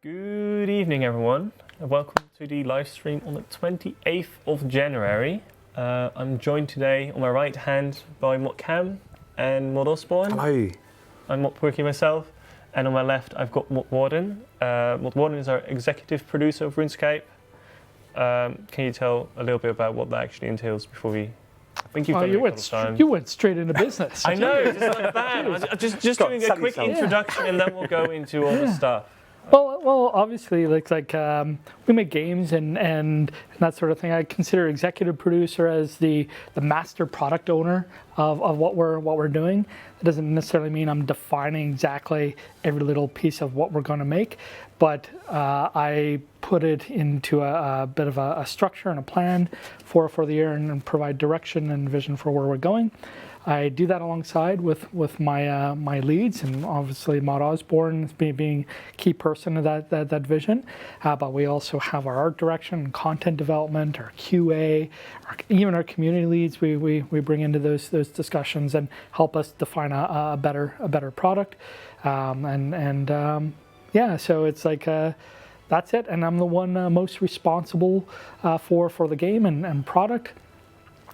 Good evening, everyone, and welcome to the live stream on the 28th of January. I'm joined today on my right hand by Mod Cam and Mod Osborne. Hello. I'm Mod Poerkie myself, and on my left I've got Mod Warden. Mod Warden is our executive producer of RuneScape. Can you tell a little bit about what that actually entails before we... I think you've done it a couple of times. You went straight into business. I know, just like that. Just doing a quick introduction and then we'll go into all the stuff. Well, obviously, we make games and that sort of thing. I consider executive producer as the master product owner of what we're doing. It doesn't necessarily mean I'm defining exactly every little piece of what we're going to make, but I put it into a bit of a structure and a plan for the year and provide direction and vision for where we're going. I do that alongside with my leads, and obviously Mod Osborne being key person of that vision. But we also have our art direction, content development, our QA, even our community leads. We bring into those discussions and help us define a better product. So it's like that's it. And I'm the one most responsible for the game and product.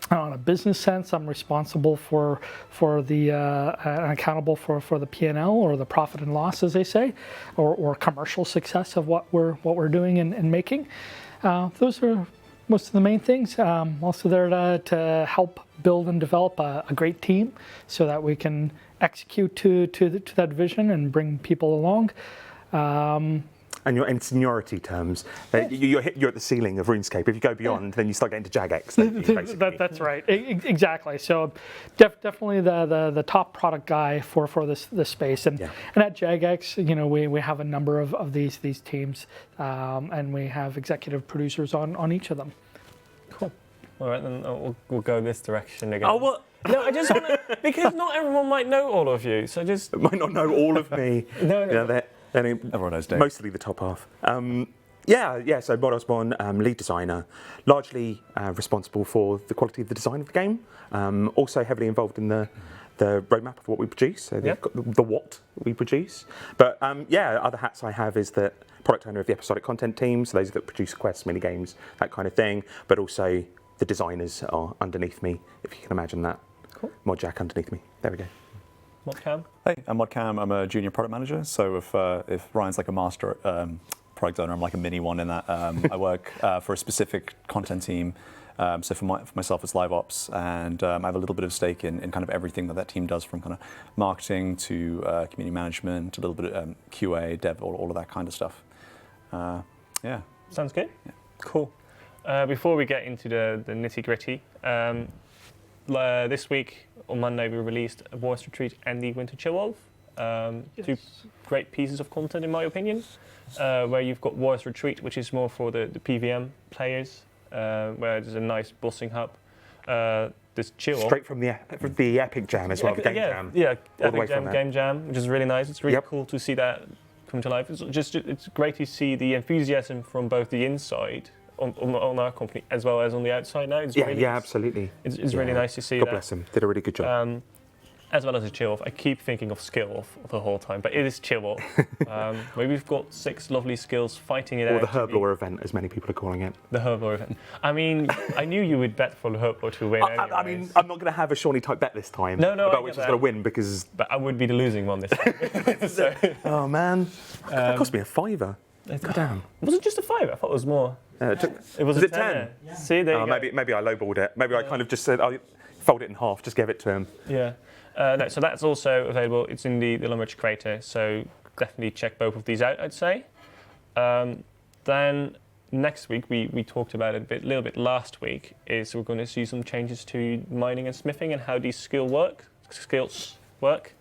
On a business sense, I'm responsible for the and accountable for the P&L, or the profit and loss, as they say, or commercial success of what we're doing and making. Those are most of the main things. Also there to help build and develop a great team, so that we can execute to that vision and bring people along. And you're in seniority terms, you're at the ceiling of RuneScape. If you go beyond, then you start getting to Jagex. That's right, exactly. So definitely the top product guy for this space. And at Jagex, we have a number of these teams, and we have executive producers on each of them. Cool. All right, then we'll go this direction again. Oh, what? No, I just want to, because not everyone might know all of you, so just... Might not know all of me. No. Everyone knows Dave. Mostly the top half. So Mod Osborne, lead designer, largely responsible for the quality of the design of the game. Also heavily involved in the roadmap of what we produce, so the what we produce. But other hats I have is that product owner of the episodic content team, so those that produce quests, mini games, that kind of thing. But also the designers are underneath me, if you can imagine that. Cool. Mod Jack underneath me. There we go. Mod Cam? Hey, I'm Mod Cam. I'm a junior product manager. So if Ryan's like a master product owner, I'm like a mini one in that. I work for a specific content team. So for myself, it's live ops, and I have a little bit of stake in kind of everything that team does, from kind of marketing to community management, a little bit of QA, dev, all of that kind of stuff. Sounds good. Yeah. Cool. Before we get into the nitty gritty, this week on Monday we released a Voice Retreat and the Winter Chill Wolf. Two great pieces of content in my opinion, where you've got Voice Retreat, which is more for the PVM players, where there's a nice bossing hub. There's Chill Wolf. Straight from the Epic Jam as well, the Game Jam. Yeah, Epic Jam, Game Jam, which is really nice. It's really cool to see that come to life. It's great to see the enthusiasm from both the inside on our company as well as on the outside now. It's Absolutely. It's really nice to see God that. Bless him. Did a really good job. As well as a Chill Wolf. I keep thinking of Skill Wolf the whole time, but it is Chill Wolf. Where we've got 6 lovely skills fighting it out. Or the Herblore event, as many people are calling it. The Herblore event. I mean, I knew you would bet for the Herblore to win anyways. I mean, I'm not going to have a Shawnee type bet this time. No, about which is going to win, because... But I would be the losing one this time. So. Oh, man. That cost me a £5. God damn. Was it just a £5? I thought it was more. It was a 10? Yeah. See, there you go. Maybe I lowballed it. Maybe I kind of just said, I'll fold it in half, just gave it to him. Yeah. So that's also available. It's in the Lumberich creator, so definitely check both of these out, I'd say. Then next week, we talked about it a little bit last week, is we're going to see some changes to mining and smithing and how these skills work.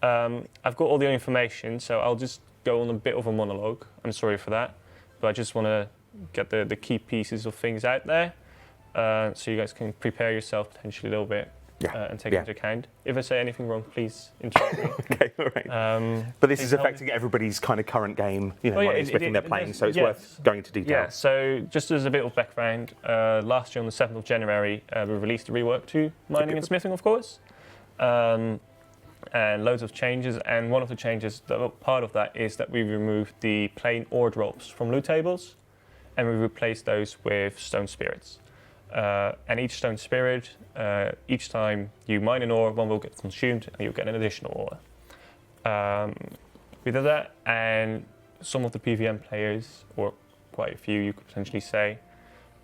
I've got all the information, so I'll just go on a bit of a monologue. I'm sorry for that, but I just want to get the key pieces of things out there, so you guys can prepare yourself potentially a little bit. And take into account. If I say anything wrong, please interrupt me. Okay, all right. But this is affecting everybody's kind of current game, smithing they're playing, so it's worth going into detail. Yeah, so just as a bit of background, last year on the 7th of January, we released a rework to mining and smithing, of course. and loads of changes. And one of the changes, part of that, is that we removed the plain ore drops from loot tables, and we replaced those with stone spirits. And each stone spirit, each time you mine an ore, one will get consumed, and you'll get an additional ore. We did that, and some of the PVM players, or quite a few, you could potentially say,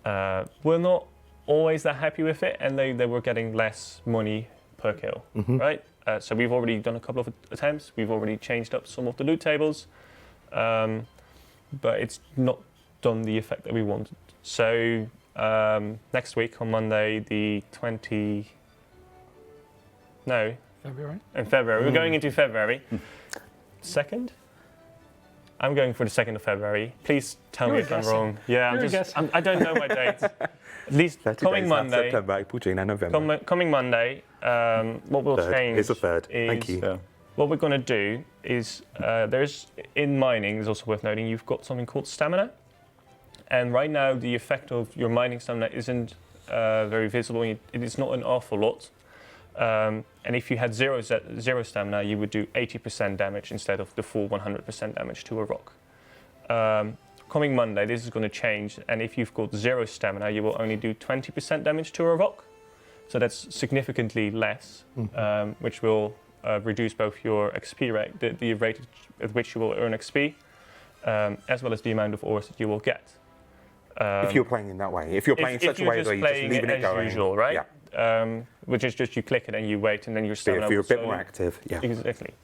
were not always that happy with it, and they were getting less money per kill, right? So we've already done a couple of attempts. We've already changed up some of the loot tables, but it's not done the effect that we wanted. So next week on Monday, the 20... No. February? In February. We're going into February. 2nd? I'm going for the 2nd of February. Please tell me if I'm wrong. Yeah, I don't know my date. At least coming Monday. September, April, June, and November. Coming Monday, what we'll change is the 3rd. Thank you. Yeah. What we're going to do is, in mining, it's also worth noting, you've got something called stamina. And right now, the effect of your mining stamina isn't very visible. It is not an awful lot. And if you had zero stamina, you would do 80% damage instead of the full 100% damage to a rock. Coming Monday, this is going to change, and if you've got 0 stamina, you will only do 20% damage to a rock. So that's significantly less, which will reduce both your XP rate, the rate at which you will earn XP, as well as the amount of ores that you will get. If you're playing in that way, if you're playing in such a way where you're just leaving it going, usual, right? Yeah. Which is just you click it and you wait, and then your stamina. If you're a bit more active, yeah. Exactly.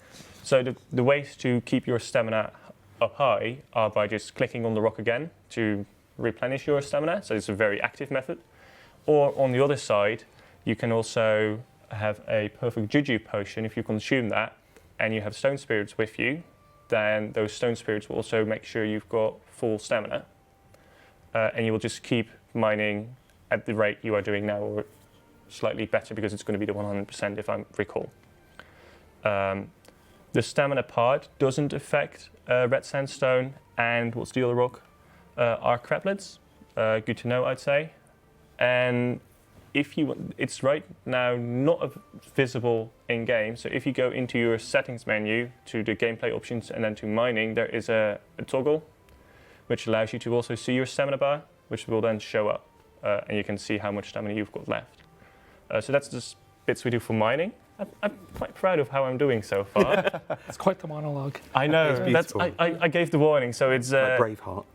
So the ways to keep your stamina up high are by just clicking on the rock again to replenish your stamina. So it's a very active method. Or on the other side, you can also have a perfect juju potion. If you consume that and you have stone spirits with you, then those stone spirits will also make sure you've got full stamina. And you will just keep mining at the rate you are doing now, or slightly better, because it's going to be the 100% if I recall. The stamina part doesn't affect red sandstone and what's the other rock? Are creplets. Good to know, I'd say. And it's right now not visible in game. So if you go into your settings menu to the gameplay options and then to mining, there is a toggle which allows you to also see your stamina bar, which will then show up, and you can see how much stamina you've got left. So that's the bits we do for mining. I'm quite proud of how I'm doing so far. It's quite the monologue. I know. I gave the warning, so it's like Braveheart.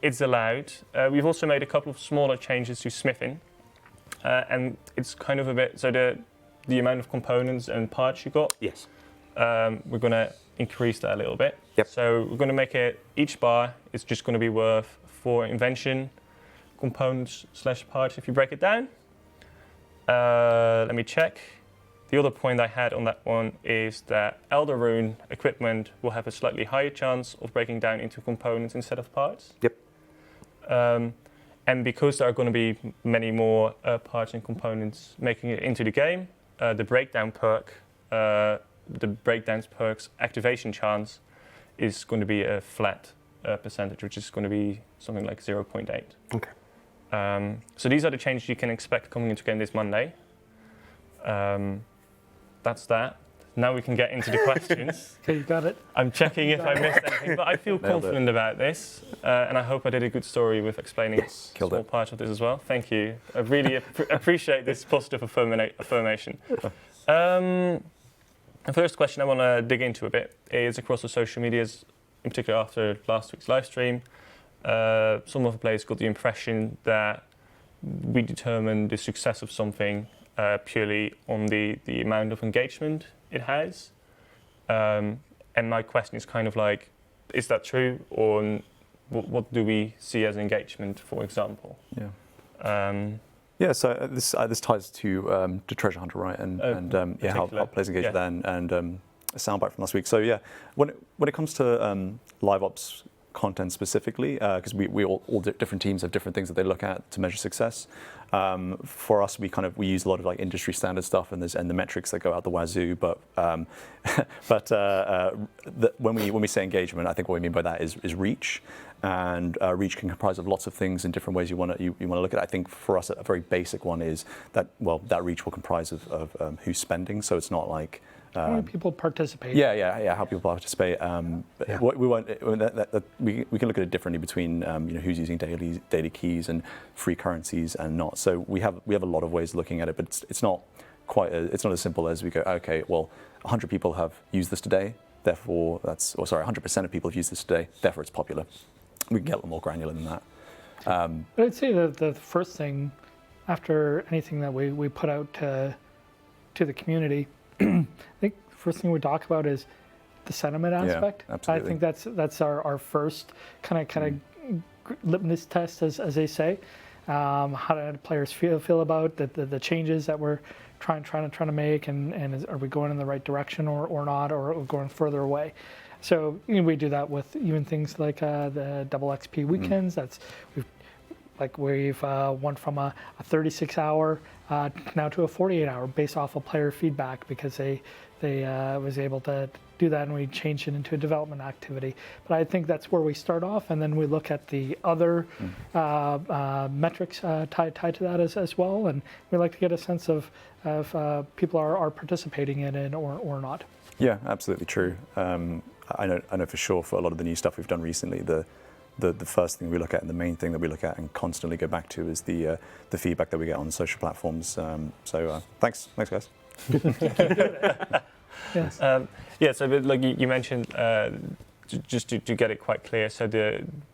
It's allowed. We've also made a couple of smaller changes to smithing, and it's kind of a bit, so the amount of components and parts you got. Yes. We're going to increase that a little bit. Yep. So we're going to make it, each bar is just going to be worth 4 invention components / parts if you break it down. Let me check. The other point I had on that one is that Elder Rune equipment will have a slightly higher chance of breaking down into components instead of parts. Yep. And because there are going to be many more parts and components making it into the game, the breakdown perk, the breakdowns perk's activation chance is going to be a flat percentage, which is going to be something like 0.8. Okay. So these are the changes you can expect coming into game this Monday. That's that. Now we can get into the questions. Okay, you got it. I'm checking if I missed anything, but I feel confident about this, and I hope I did a good story with explaining a small part of this as well. Thank you. I really appreciate this positive affirmation. The first question I want to dig into a bit is across the social medias, in particular after last week's live stream. Some of the players got the impression that we determine the success of something purely on the amount of engagement it has. And my question is kind of like, is that true? Or what do we see as engagement, for example? Yeah. So this ties to Treasure Hunter, right? And how players engage with that, and a soundbite from last week. So yeah, when it comes to live ops content specifically, because we all different teams have different things that they look at to measure success. For us, we use a lot of like industry standard stuff and the metrics that go out the wazoo. But when we say engagement, I think what we mean by that is reach, and reach can comprise of lots of things in different ways you want to look at it. I think for us, a very basic one is that reach will comprise of who's spending. So it's not like How many people participate? Yeah. How people participate. But what we want, we can look at it differently between who's using daily keys and free currencies and not. So we have a lot of ways of looking at it, but it's not it's not as simple as we go, okay, well, 100 people have used this today, therefore 100% of people have used this today, therefore it's popular. We can get a little more granular than that. But I'd say that the first thing after anything that we put out to the community, I think the first thing we talk about is the sentiment aspect. Absolutely. I think that's our first kind of litmus test, as they say. How do players feel about the changes that we're trying to make, and are we going in the right direction or not, or going further away? So we do that with even things like the double XP weekends. We've went from a 36-hour now to a 48-hour based off of player feedback, because they was able to do that, and we changed it into a development activity. But I think that's where we start off, and then we look at the other metrics tied to that as well, and we like to get a sense of people are participating in it or not. Yeah, absolutely true. I know for sure for a lot of the new stuff we've done recently, the first thing we look at and the main thing that we look at and constantly go back to is the feedback that we get on social platforms. So thanks guys. Yes. So like you mentioned, just to get it quite clear, so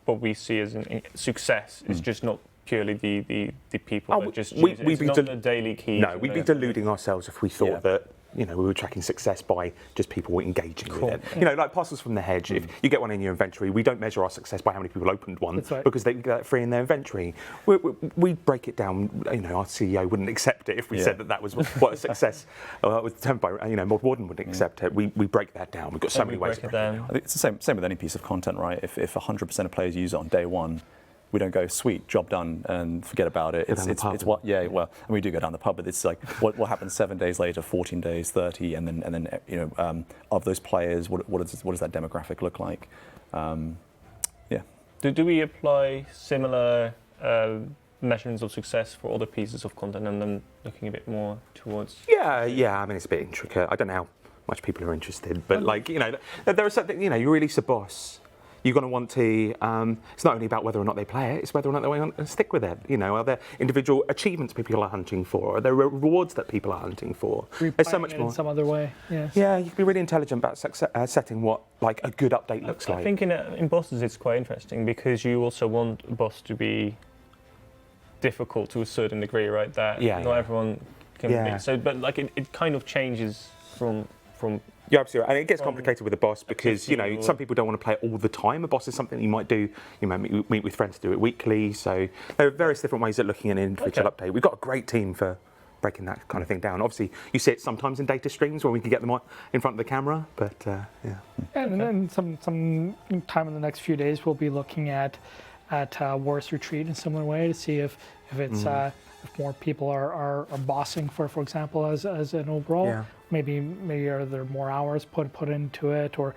what we see as success is just not purely the people that just use it. It's not the daily keys. No, we'd be deluding ourselves if we thought that we were tracking success by just people engaging with it. Like parcels from the hedge, if you get one in your inventory, we don't measure our success by how many people opened one, because they get that free in their inventory. We break it down. Our CEO wouldn't accept it if we said that was what a success was determined by. Mod Warden wouldn't accept it. We break that down. We've got so many ways to break it down. I think it's the same with any piece of content, right? If 100% of players use it on day one, we don't go, sweet, job done, and forget about it. It's what, and we do go down the pub, but it's like what happens 7 days later, 14 days, 30, and then of those players, what does that demographic look like? Do we apply similar measurements of success for other pieces of content, and then looking a bit more towards? Yeah. I mean, it's a bit intricate. I don't know how much people are interested, but there are certain, you release a boss. You're going to want to, it's not only about whether or not they play it, it's whether or not they want to stick with it. Are there individual achievements people are hunting for? Are there rewards that people are hunting for? There's so much more. In some other way, yes. Yeah, you can be really intelligent about setting what a good update looks like. I think in bosses it's quite interesting, because you also want a boss to be difficult to a certain degree, right? That not everyone can be. So, but it kind of changes from. Yeah, absolutely. And it gets complicated with a boss because, some people don't want to play it all the time. A boss is something you might do, you might meet with friends to do it weekly. So there are various different ways of looking at an individual update. We've got a great team for breaking that kind of thing down. Obviously, you see it sometimes in data streams where we can get them in front of the camera, but And then some time in the next few days, we'll be looking at War's Retreat in a similar way to see if it's if more people are bossing for example, as an overall. Yeah. Maybe are there more hours put into it, or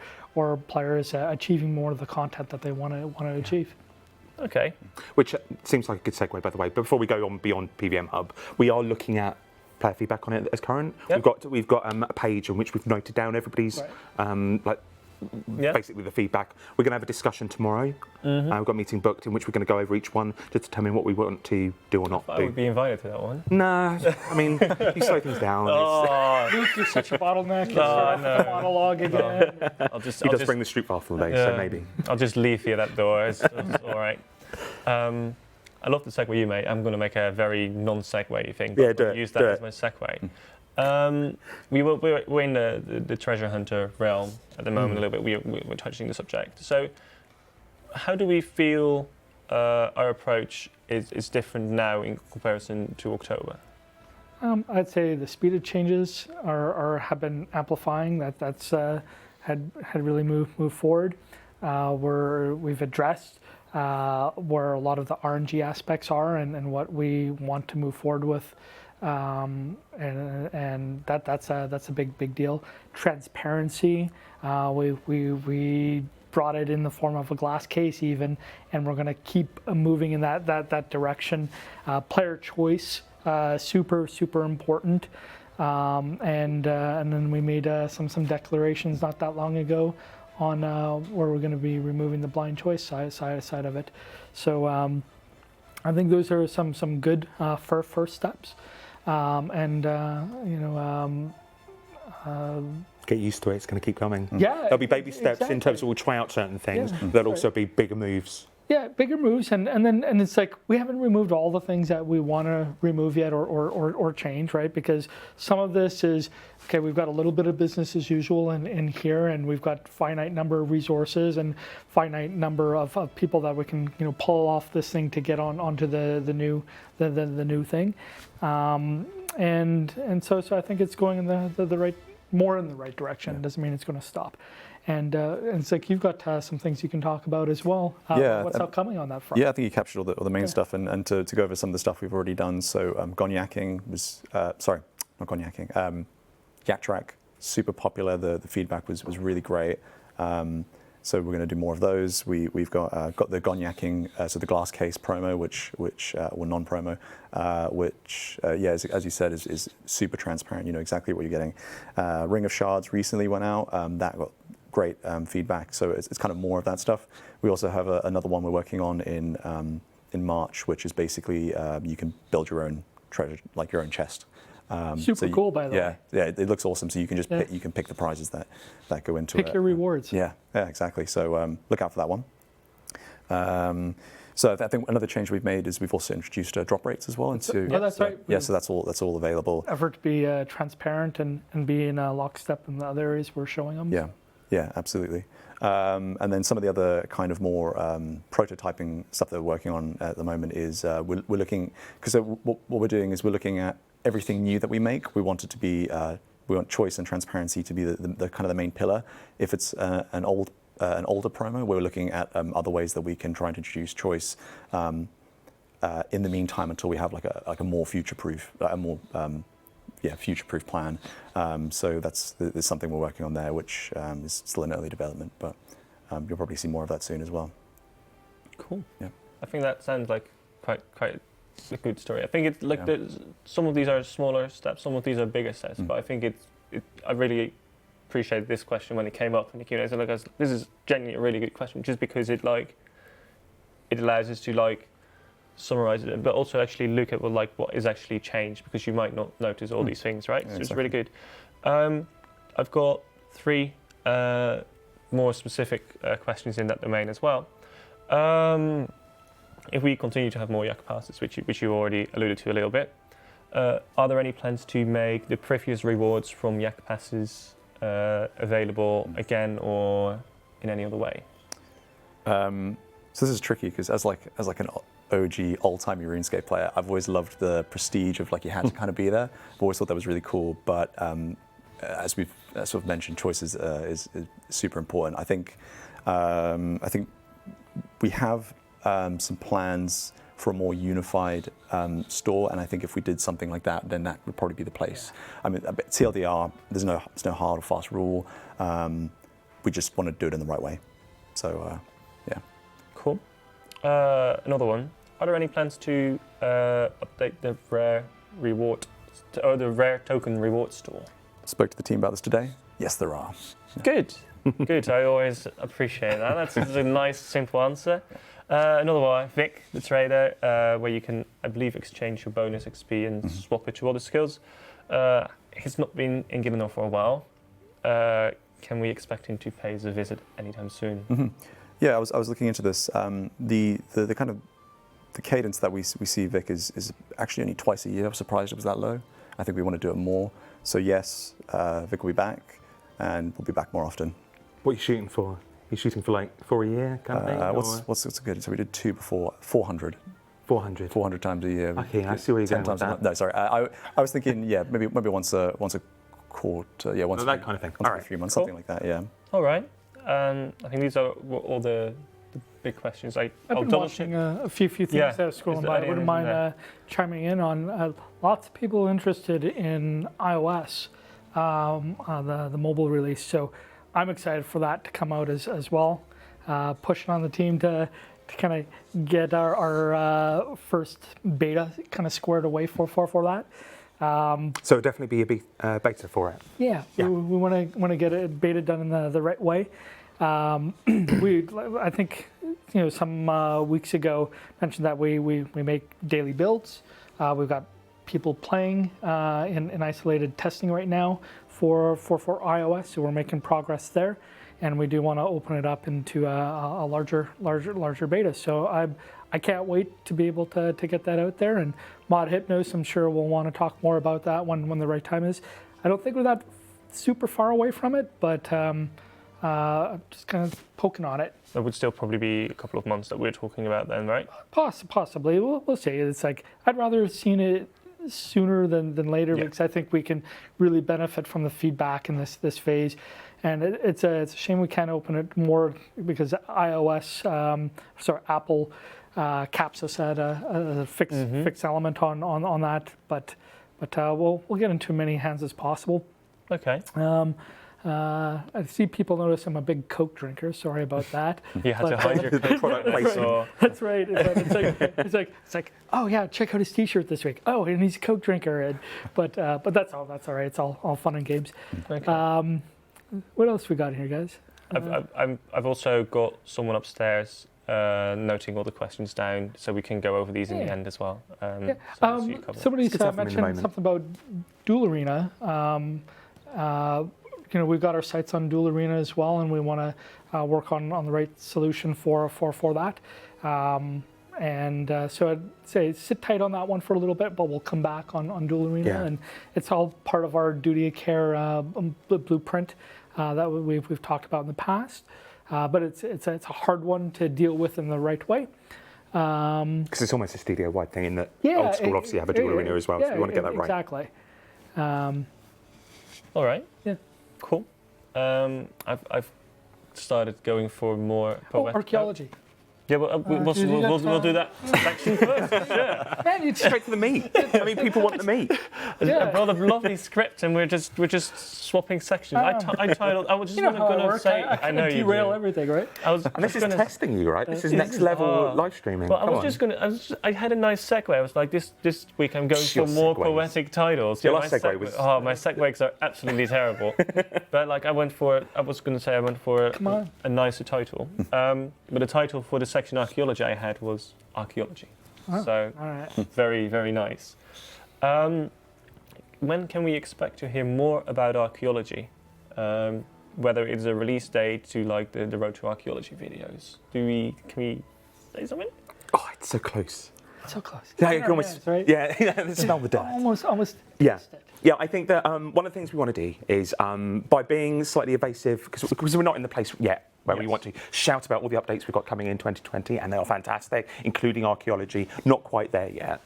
players achieving more of the content that they want to achieve. Okay. Which seems like a good segue, by the way. But before we go on beyond PVM Hub, we are looking at player feedback on it as current. Yep. We've got a page in which we've noted down everybody's basically the feedback. We're going to have a discussion tomorrow. We've got a meeting booked in which we're going to go over each one to determine what we want to do or not do. I would be invited to that one. Nah, I mean, you slow things down. You're such a bottleneck. No. Monologue again. He does bring the Street Bathroom day, so maybe. I'll just leave you that door. It's all right. I love the segue you made. I'm going to make a very non-segue thing. Yeah, do it. Use that as my segue. We're in the treasure hunter realm at the moment a little bit. We're touching the subject. So how do we feel our approach is different now in comparison to October? I'd say the speed of changes have been amplifying. That's had really moved forward. We've addressed where a lot of the RNG aspects are and what we want to move forward with. And that's a big deal. Transparency. We brought it in the form of a glass case even, and we're going to keep moving in that direction. Player choice, super important. and then we made some declarations not that long ago on where we're going to be removing the blind choice side of it. So I think those are some good first steps, Get used to it. It's going to keep coming. Yeah, There'll be baby steps in terms of we'll try out certain things. There'll also be bigger moves. Yeah, bigger moves, and it's like we haven't removed all the things that we want to remove yet or change, right? Because some of this is, okay, we've got a little bit of business as usual in here, and we've got finite number of resources and finite number of people that we can pull off this thing to get onto the new thing, and so I think it's going in the right, more in the right direction. It doesn't mean it's going to stop. And it's like you've got some things you can talk about as well. What's upcoming on that front? Yeah, I think you captured all the main stuff, and to go over some of the stuff we've already done. So Gonyaking was, sorry, not Gonyaking, Yak Track, super popular. The feedback was really great. So we're going to do more of those. We've got the Gonyaking, so the glass case promo, which or non-promo, which as you said is super transparent. You know exactly what you're getting. Ring of Shards recently went out. That got great feedback. So it's kind of more of that stuff. We also have another one we're working on in March, which is basically you can build your own treasure, like your own chest. Super cool, by the way. Yeah, it looks awesome. So you can just pick the prizes that go into it. Pick your rewards. Yeah, exactly. So look out for that one. So I think another change we've made is we've also introduced drop rates as well into. That's right. Yeah, so that's all available. Effort to be transparent and be in lockstep in the other areas we're showing them. Yeah, absolutely. And then some of the other kind of more prototyping stuff that we're working on at the moment is we're looking, because what we're doing is we're looking at everything new that we make. We want it to be, we want choice and transparency to be the kind of the main pillar. If it's an older promo, we're looking at other ways that we can try and introduce choice in the meantime until we have like a more future-proof, future-proof plan. So there's something we're working on there, which is still in early development, but you'll probably see more of that soon as well. Cool. Yeah. I think that sounds like quite a good story. I think it's like some of these are smaller steps, some of these are bigger steps, but I think I really appreciated this question when it came up in the Q&A. So like, this is genuinely a really good question, just because it allows us to summarize it, but also actually look at what is actually changed, because you might not notice all these things, right? So it's really good. I've got 3 more specific questions in that domain as well. If we continue to have more Yak passes, which you already alluded to a little bit, are there any plans to make the previous rewards from Yak passes available again or in any other way? So this is tricky because as like an OG old-timey RuneScape player, I've always loved the prestige of you had to kind of be there. I've always thought that was really cool, but as we've sort of mentioned, choice is super important. I think we have some plans for a more unified store, and I think if we did something like that, then that would probably be the place. I mean, TLDR, there's no hard or fast rule. We just want to do it in the right way. So yeah. Cool. Another one. Are there any plans to update the rare reward or the rare token reward store? Spoke to the team about this today. Yes, there are. Good. Good. I always appreciate that. That's a nice, simple answer. Another one, Vic, the trader, where you can, I believe, exchange your bonus XP and swap it to other skills. He's not been in Gillinor for a while. Can we expect him to pay us a visit anytime soon? Yeah, I was looking into this. The kind of the cadence that we see Vic is actually only twice a year. I was surprised it was that low. I think we want to do it more. So yes, Vic will be back, and we'll be back more often. What are you shooting for? You're shooting for a year kind of thing? What's good? So we did 2 before, 400. 400. 400 times a year. Okay, I see where you're going with that. No, sorry. I was thinking, maybe once a quarter. Yeah, once that kind of thing. Once every 3 months, something like that. Yeah. All right. I think these are all the big questions. I've been watching a few things that are scrolling by. I wouldn't mind chiming in on lots of people interested in iOS, the mobile release. So I'm excited for that to come out as well. Pushing on the team to kind of get our first beta kind of squared away for that. So it'll definitely be a beta for it. Yeah, Yeah. we want to get it beta done in the right way. I think some weeks ago mentioned that we make daily builds. We've got people playing in isolated testing right now for iOS, so we're making progress there, and we do want to open it up into a larger beta. So I can't wait to be able to get that out there. And Mod Hypnos, I'm sure we'll want to talk more about that when the right time is. I don't think we're that super far away from it, but just kind of poking on it. That would still probably be a couple of months that we're talking about then, right? Possibly. We'll see. It's like I'd rather have seen it sooner than later, because I think we can really benefit from the feedback in this phase. And it's a shame we can't open it more because Apple caps us at a fixed element on that. But we'll get into as many hands as possible. Okay. I see people notice I'm a big Coke drinker. Sorry about that. You had to hide your product placement. That's right. It's like, oh yeah, check out his T-shirt this week. Oh, and he's a Coke drinker. But that's all. That's all right. It's all fun and games. Okay. What else we got here, guys? I've also got someone upstairs noting all the questions down, so we can go over these in the end as well. Somebody's mentioned something about Duel Arena. We've got our sights on Duel Arena as well, and we want to work on the right solution for that. So I'd say sit tight on that one for a little bit, but we'll come back on Duel Arena, and it's all part of our duty of care blueprint that we've talked about in the past. But it's a hard one to deal with in the right way. Because it's almost a studio-wide thing in that old school obviously have a Duel Arena as well, so we want to get that right. Exactly. All right. Yeah. Cool. I've started going for more poetic. Archaeology. Yeah, but we'll do that section first. Yeah. Man, you straight to the meat. I mean, people want the meat. I've got a lovely script, and we're just swapping sections. I titled. I was just going to say. I know you derail everything, right? And this is testing you, right? This is next level live streaming. But I had a nice segue. I was like, this week I'm going for more poetic titles. Your last segue was. Oh, my segues are absolutely terrible. But like I went for a nicer title. But the title for the section Archaeology I had was Archaeology. So very, very nice. When can we expect to hear more about Archaeology? Whether it's a release date to like the Road to Archaeology videos. Can we say something? Oh, it's so close. So close. Yeah, you can almost, right? Yeah, smell the dirt. Almost. Yeah. Yeah, I think that one of the things we want to do is by being slightly evasive, because we're not in the place yet where we want to shout about all the updates we've got coming in 2020, and they are fantastic, including Archaeology, not quite there yet.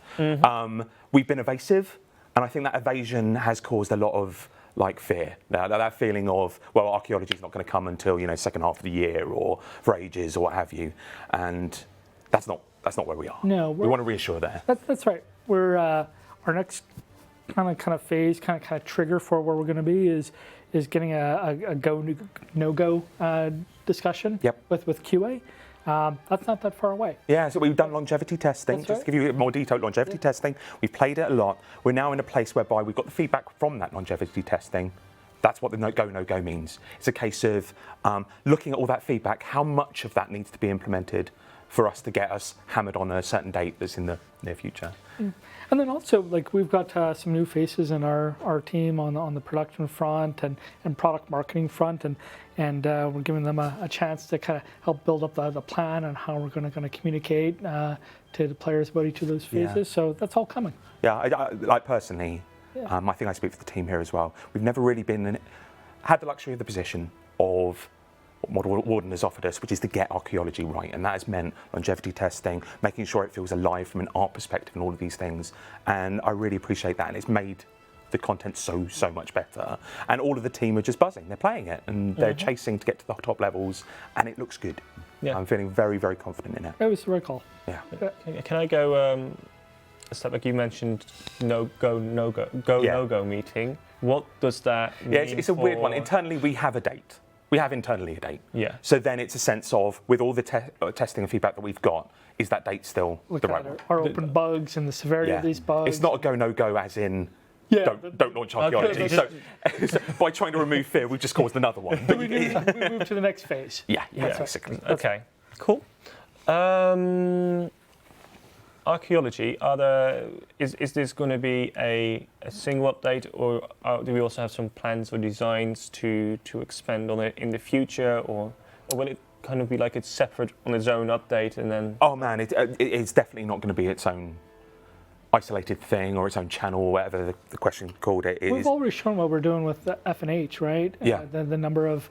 We've been evasive, and I think that evasion has caused a lot of fear. That feeling of, well, Archaeology is not going to come until second half of the year or for ages or what have you, and that's not where we are. No, we want to reassure there. That's right. We're our next kind of phase, kind of trigger for where we're going to be is getting a no-go discussion with QA. That's not that far away. Yeah, so we've done longevity testing. Just to give you more detailed longevity testing, we've played it a lot. We're now in a place whereby we've got the feedback from that longevity testing. That's what the no-go means. It's a case of looking at all that feedback, how much of that needs to be implemented for us to get us hammered on a certain date that's in the near future. And then also, we've got some new faces in our team on the production front and product marketing front, and we're giving them a chance to kind of help build up the plan and how we're going to communicate to the players about each of those phases. Yeah. So that's all coming. Yeah, I personally, I think I speak for the team here as well. We've never really had the luxury of the position of what Mod Warden has offered us, which is to get Archaeology right, and that has meant longevity testing, making sure it feels alive from an art perspective and all of these things, and I really appreciate that, and it's made the content so much better, and all of the team are just buzzing. They're playing it, and they're chasing to get to the top levels, and it looks good. Yeah. I'm feeling very, very confident in it. It was the right call. Yeah. Can I go a step like you mentioned, no-go meeting? What does that mean? Yeah, it's a weird one. Internally, we have a date. We have internally a date. Yeah. So then it's a sense of, with all the testing and feedback that we've got, is that date still the right one? Our open bugs and the severity of these bugs. It's not a go, no-go as in don't launch archaeology. So by trying to remove fear, we've just caused another one. we move to the next phase. Yeah, basically. Okay, cool. Archaeology, is this going to be a single update, or do we also have some plans or designs to expand on it in the future, or will it kind of be like it's separate on its own update and then? Oh man, it's definitely not going to be its own isolated thing or its own channel or whatever the question called it is. We've already shown what we're doing with the F&H, right? Yeah. The number of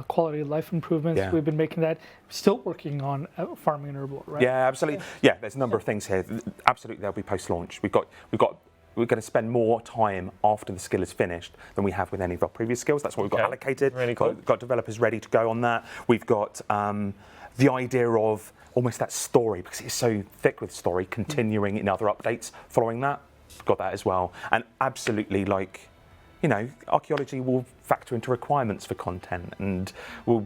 quality of life improvements. Yeah. We've been making that. Still working on farming and herbal, right? Yeah, absolutely. Yeah, there's a number of things here. Absolutely, they'll be post-launch. We're going to spend more time after the skill is finished than we have with any of our previous skills. That's what we've got allocated. Really cool. Got developers ready to go on that. We've got the idea of almost that story, because it's so thick with story, continuing in other updates following that. Got that as well. And absolutely, archaeology will factor into requirements for content, and we'll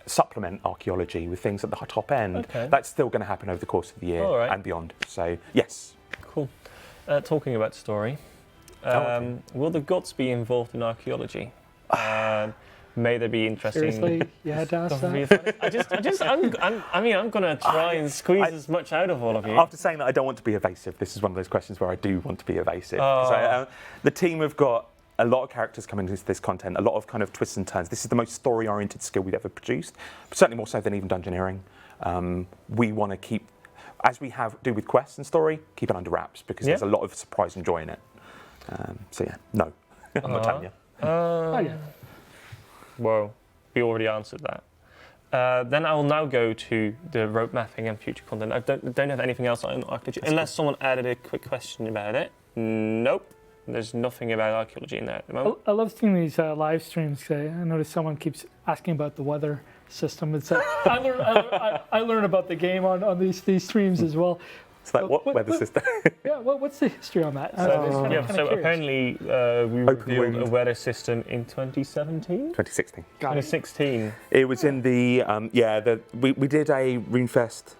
supplement archaeology with things at the top end. Okay. That's still going to happen over the course of the year and beyond. So, yes. Cool. Talking about story, will the gods be involved in archaeology? May there be interesting? Seriously, you had to ask that? I'm going to try and squeeze as much out of all of you. After saying that I don't want to be evasive, this is one of those questions where I do want to be evasive. So, the team have got a lot of characters coming into this content, a lot of kind of twists and turns. This is the most story-oriented skill we've ever produced, certainly more so than even Dungeoneering. We want to keep, as we do with quests and story, keep it under wraps, because there's a lot of surprise and joy in it. No, I'm not telling you. Well, we already answered that. Then I will now go to the road mapping and future content. I don't have anything else on archaeology, unless someone added a quick question about it. Nope, there's nothing about archaeology in there at the moment. I love seeing these live streams. I notice someone keeps asking about the weather system. It's I learn about the game on these streams as well. So that what weather system? Yeah, what's the history on that? So apparently we revealed a weather system in 2017? 2016. 2016. It was in the, we did a RuneFest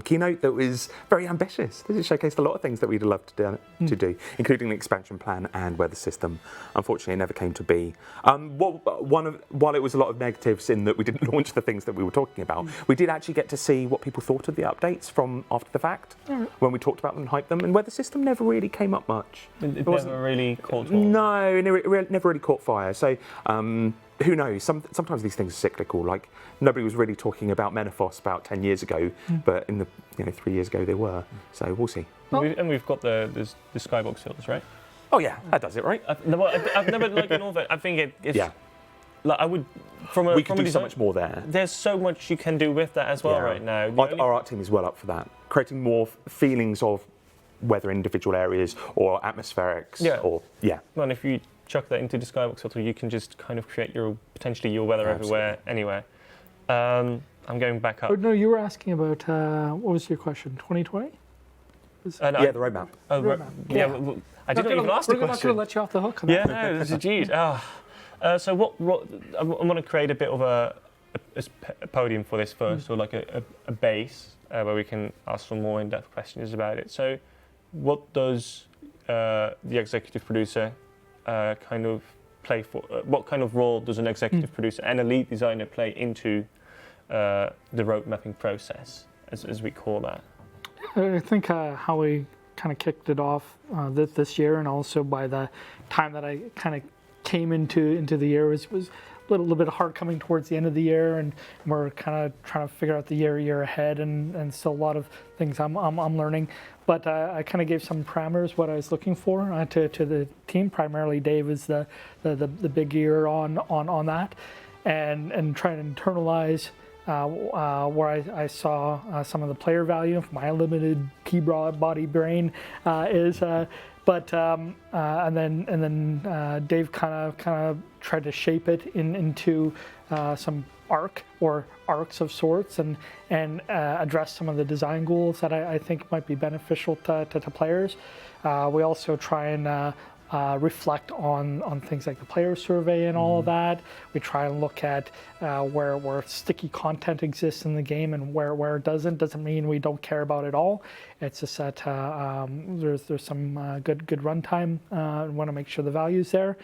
keynote that was very ambitious. It showcased a lot of things that we'd love to do, including the expansion plan and weather system. Unfortunately, it never came to be. While it was a lot of negatives in that we didn't launch the things that we were talking about, we did actually get to see what people thought of the updates from after the fact, when we talked about them and hyped them, and weather system never really came up much. It never really caught fire. No, it never really caught fire. So, who knows? Sometimes these things are cyclical. Like, nobody was really talking about Menethos about 10 years ago, but in the 3 years ago they were. So we'll see. And we've got the skybox filters, right? Oh yeah, that does it, right? I've never liked all of it. I think it's I would we could do so much more there. There's so much you can do with that as well right now. Our art team is well up for that. Creating more feelings of weather in individual areas or atmospherics. Well, and if you chuck that into the skybox filter, you can just kind of create potentially your weather everywhere, anywhere. I'm going back up. Oh, no, you were asking about, what was your question, 2020? The roadmap. Oh, roadmap. I didn't even ask the question. We're not going to let you off the hook on that. Yeah, no, geez. So what I want to create a bit of a podium for this first, or like a base where we can ask some more in-depth questions about it. So what does the executive producer kind of play for? What kind of role does an executive producer and a lead designer play into the road mapping process, as we call that? I think how we kind of kicked it off this year, and also by the time that I kind of came into the year was a little bit hard coming towards the end of the year, and we're kind of trying to figure out the year ahead, and still a lot of things I'm learning. But I kind of gave some parameters what I was looking for to the team. Primarily, Dave is the big ear on that, and trying to internalize where I saw some of the player value. My limited key body brain is. And then Dave kind of tried to shape it into some arcs of sorts, and address some of the design goals that I think might be beneficial to players. We also try and reflect on things like the player survey and all of that. We try and look at where sticky content exists in the game and where it doesn't. Doesn't mean we don't care about it all. It's just that there's some good runtime. Want to make sure the value's there.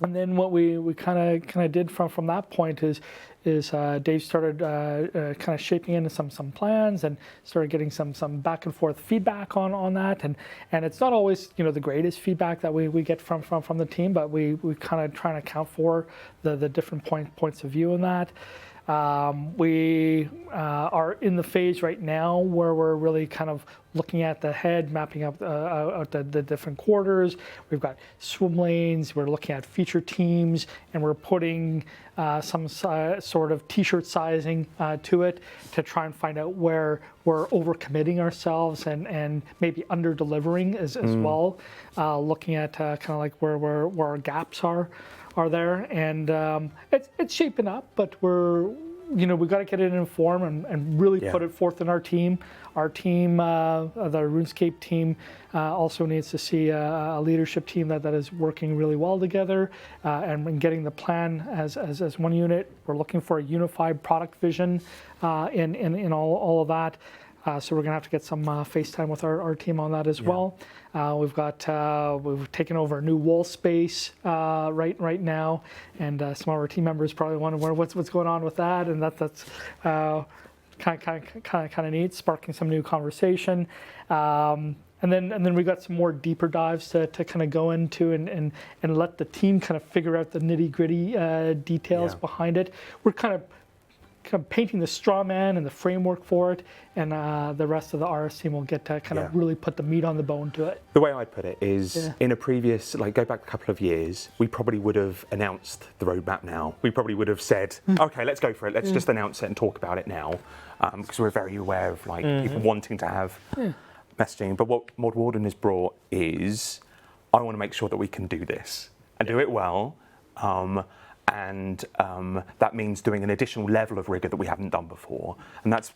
And then what we kind of did from that point is Dave started kind of shaping into some plans and started getting some back and forth feedback on that, and it's not always the greatest feedback that we get from the team, but we kind of try and account for the different points of view in that. We are in the phase right now where we're really kind of looking at the head, mapping out the different quarters. We've got swim lanes, we're looking at feature teams, and we're putting some sort of t-shirt sizing to it to try and find out where we're overcommitting ourselves and maybe under-delivering as well. Looking at kind of like where our gaps are there, and it's shaping up, but we've got to get it in form and really put it forth in our team. Our team, the RuneScape team, also needs to see a leadership team that is working really well together and getting the plan as one unit. We're looking for a unified product vision in all of that. So we're going to have to get some FaceTime with our team on that as well. We've taken over a new wall space right now, and some of our team members probably wonder what's going on with that, and that's kind of neat, sparking some new conversation. And then we got some more deeper dives to kind of go into and let the team kind of figure out the nitty gritty details behind it. We're kind of painting the straw man and the framework for it, and the rest of the RS team will get to kind of really put the meat on the bone to it. The way I'd put it is, in a previous, go back a couple of years, we probably would have announced the roadmap now. We probably would have said, okay, let's go for it. Let's just announce it and talk about it now, because we're very aware of people wanting to have messaging. But what Mod Warden has brought is, I want to make sure that we can do this and do it well. And that means doing an additional level of rigor that we haven't done before, and that's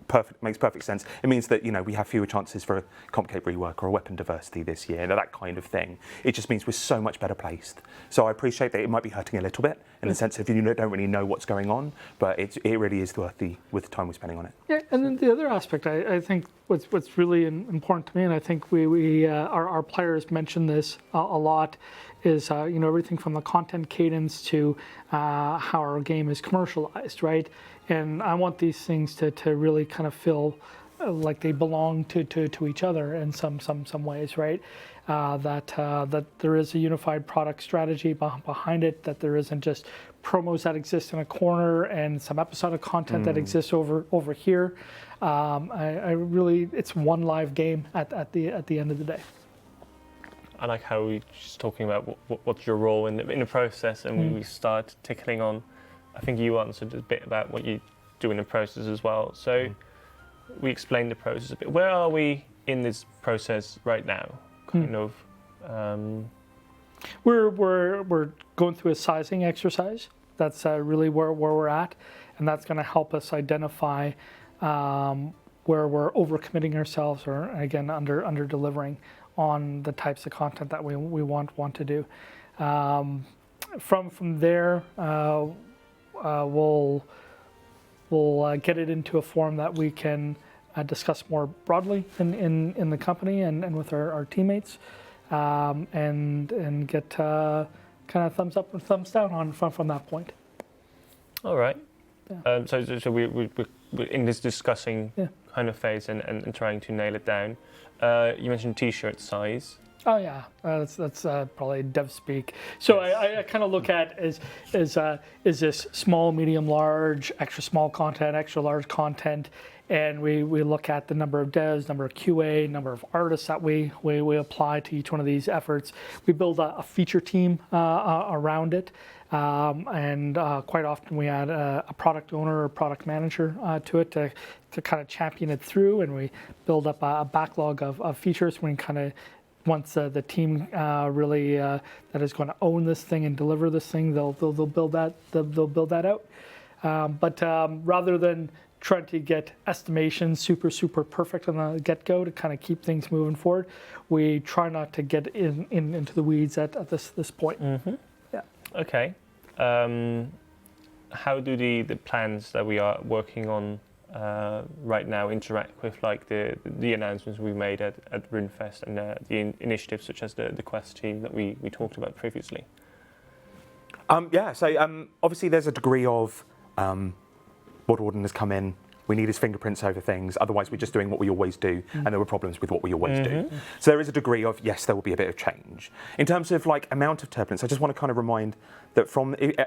perfect. Makes perfect sense. It means that we have fewer chances for a complicated rework or a weapon diversity this year, that kind of thing. It just means we're so much better placed. So I appreciate that it might be hurting a little bit in the sense of don't really know what's going on, but it really is worth the time we're spending on it. Yeah, and then the other aspect I think what's really important to me, and I think our players mention this a lot, is everything from the content cadence to how our game is commercialized, right? And I want these things to really kind of feel like they belong to each other in some ways, right? That there is a unified product strategy behind it, that there isn't just promos that exist in a corner and some episodic content that exists over here. I really, it's one live game at the end of the day. I like how we just talking about what's your role in the process, and we start tickling on. I think you answered a bit about what you do in the process as well. So we explained the process a bit. Where are we in this process right now? Kind of. We're going through a sizing exercise. That's really where we're at, and that's going to help us identify where we're overcommitting ourselves, or again under delivering on the types of content that we want to do. From there, we'll get it into a form that we can discuss more broadly in the company and with our teammates, and get kind of thumbs up and thumbs down from that point. All right. Yeah. So we're in this discussing kind of phase and trying to nail it down. You mentioned t-shirt size. Oh yeah, that's probably dev speak. So I kind of look at is this small, medium, large, extra small content, extra large content, and we look at the number of devs, number of QA, number of artists that we apply to each one of these efforts. We build a feature team around it. And quite often we add a product owner or product manager to it to kind of champion it through, and we build up a backlog of features. We kind of, once the team really that is going to own this thing and deliver this thing, they'll build that out. But rather than trying to get estimations super perfect on the get-go to kind of keep things moving forward. We try not to get into the weeds at this point. Mm-hmm. Yeah. Okay. How do the plans that we are working on right now interact with like the announcements we made at RuneFest and the initiatives such as the Quest team that we talked about previously? So obviously there's a degree of Mod Warden has come in. We need his fingerprints over things. Otherwise, we're just doing what we always do, and there were problems with what we always do. So there is a degree of, yes, there will be a bit of change. In terms of like amount of turbulence, I just want to kind of remind that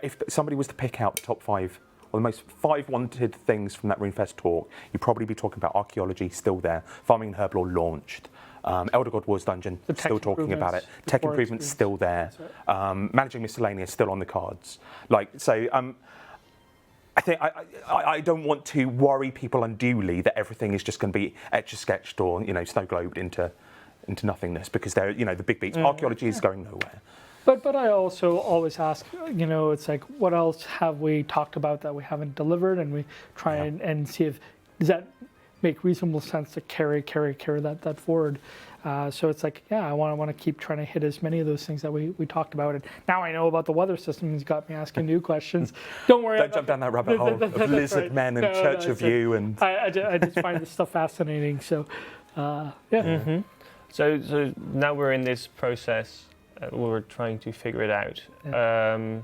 if somebody was to pick out the top 5 or the most 5 wanted things from that RuneFest talk, you'd probably be talking about Archaeology, still there. Farming and Herblore launched. Elder God Wars Dungeon, still talking about it. Tech improvements, still there. Managing Miscellaneous, still on the cards. I think I don't want to worry people unduly that everything is just going to be etch-a-sketched or snow globed into nothingness, because they're the big beats. Archaeology is going nowhere. But I also always ask, it's like, what else have we talked about that we haven't delivered, and we try and see if does that make reasonable sense to carry that forward. So it's like, I want to keep trying to hit as many of those things that we talked about. And now I know about the weather system. He's got me asking new questions. Don't worry. Don't jump down that rabbit hole of lizard men and Church of You. And I just find this stuff fascinating. So, yeah. Mm-hmm. So now we're in this process. We're trying to figure it out. Yeah.